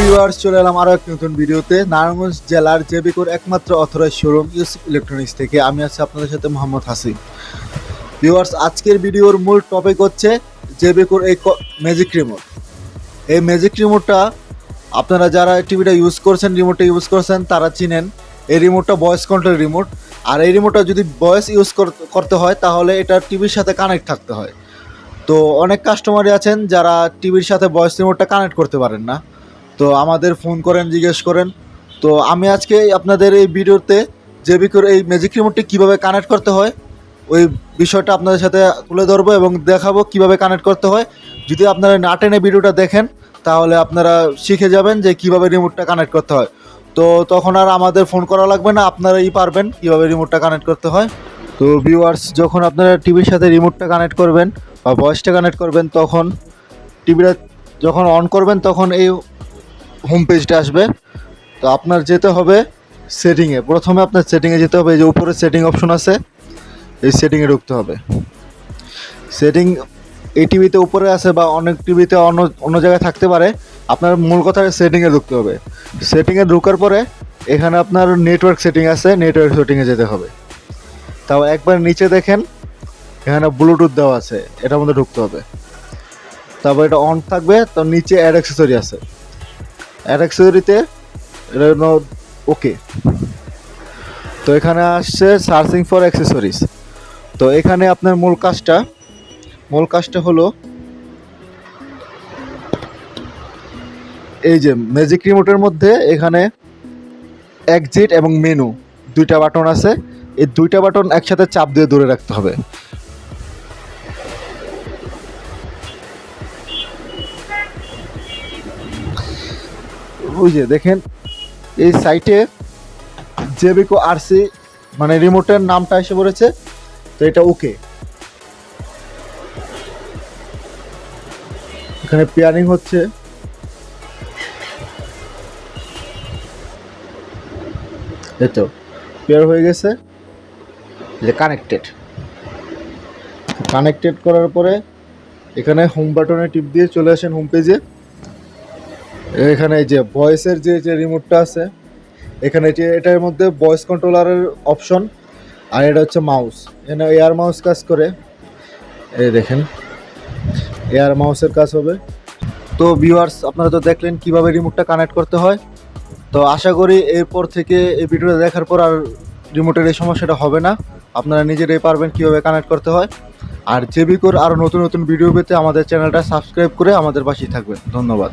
Viewers, চলে এলাম আরও এক নতুন ভিডিওতে। নারায়ণগঞ্জ জেলার জেবিকোর একমাত্র অথরাইজ শোরুম ইউসুফ ইলেকট্রনিক্স থেকে আমি আছি আপনাদের সাথে মোহাম্মদ হাসিব। ভিউয়ার্স, আজকের ভিডিওর মূল টপিক হচ্ছে জেবিকোর এই ম্যাজিক রিমোট। এই ম্যাজিক রিমোটটা আপনারা যারা টিভিটা রিমোটটা ইউজ করছেন তারা চিনেন। এই রিমোটটা ভয়েস কন্ট্রোল রিমোট, আর এই রিমোটটা যদি ভয়েস ইউজ করতে হয় তাহলে এটা টিভির সাথে কানেক্ট থাকতে হয়। তো অনেক কাস্টমারই আছেন যারা টিভির সাথে ভয়েস রিমোটটা কানেক্ট করতে পারেন না, তো আমাদের ফোন করেন, জিজ্ঞেস করেন। তো আমি আজকে আপনাদের এই ভিডিওতে জেবিকোর এই ম্যাজিক রিমোটটি কীভাবে কানেক্ট করতে হয় ওই বিষয়টা আপনাদের সাথে তুলে ধরবো এবং দেখাবো কিভাবে কানেক্ট করতে হয়। যদি আপনারা না টেনে ভিডিওটা দেখেন তাহলে আপনারা শিখে যাবেন যে কিভাবে রিমোটটা কানেক্ট করতে হয়। তো তখন আর আমাদের ফোন করা লাগবে না, আপনারাই পারবেন কিভাবে রিমোটটা কানেক্ট করতে হয়। তো ভিউয়ার্স, যখন আপনারা টিভির সাথে রিমোটটা কানেক্ট করবেন বা ভয়েসটা কানেক্ট করবেন, তখন টিভিটা যখন অন করবেন তখন এই হোম পেজটা আসবে। তো আপনার যেতে হবে সেটিংয়ে। প্রথমে আপনার সেটিংয়ে যেতে হবে। এই যে উপরে সেটিং অপশন আছে, এই সেটিংয়ে ঢুকতে হবে। সেটিং এই টিভিতে উপরে আছে বা অনেক টিভিতে অন্য জায়গায় থাকতে পারে। আপনার মূল কথা সেটিংয়ে ঢুকতে হবে। সেটিংয়ে ঢোকার পরে এখানে আপনার নেটওয়ার্ক সেটিং আছে, নেটওয়ার্ক সেটিংয়ে যেতে হবে। তাও একবার নিচে দেখেন এখানে ব্লুটুথ দেওয়া আছে, এটার মধ্যে ঢুকতে হবে। তারপর এটা অন থাকবে, তো নিচে অ্যাড অ্যাক্সেসরি আছে, অ্যাড অ্যাক্সেসরিতে এটা ওকে। তো এখানে আসছে সার্চিং ফর অ্যাক্সেসরিজ। তো এখানে আপনার মূল কাজটা হলো এই যে ম্যাজিক রিমোটের মধ্যে এখানে এক্সিট এবং মেনু দুইটা বাটন আছে। এই দুইটা বাটন একসাথে চাপ দিয়ে ধরে রাখতে হবে। ওই যে দেখেন এই সাইটে জেবিকো আরসি মানে রিমোটের নামটা এসে পড়েছে। তো এটা ওকে। এখানে পেয়ারিং হচ্ছে। এই তো পেয়ার হয়ে গেছে, যে কানেক্টেড করার পরে এখানে হোম বাটনে টিপ দিয়ে চলে আসেন হোম পেজে। এখানে যে ভয়েসের যে রিমোটটা আছে, এখানে এটার মধ্যে ভয়েস কন্ট্রোলারের অপশন, আর এটা হচ্ছে মাউস। এখানে এয়ার মাউস কাজ করে, এই দেখেন এয়ার মাউসের কাজ হবে। তো ভিউয়ার্স, আপনারা তো দেখলেন কিভাবে রিমোটটা কানেক্ট করতে হয়। তো আশা করি এরপর থেকে এই ভিডিওটা দেখার পর আর রিমোটের এই সমস্যাটা হবে না। আপনারা নিজেরাই পারবেন কিভাবে কানেক্ট করতে হয়। আর জেবিকোর আরও নতুন নতুন ভিডিও পেতে আমাদের চ্যানেলটা সাবস্ক্রাইব করে আমাদের পাশেই থাকবেন। ধন্যবাদ।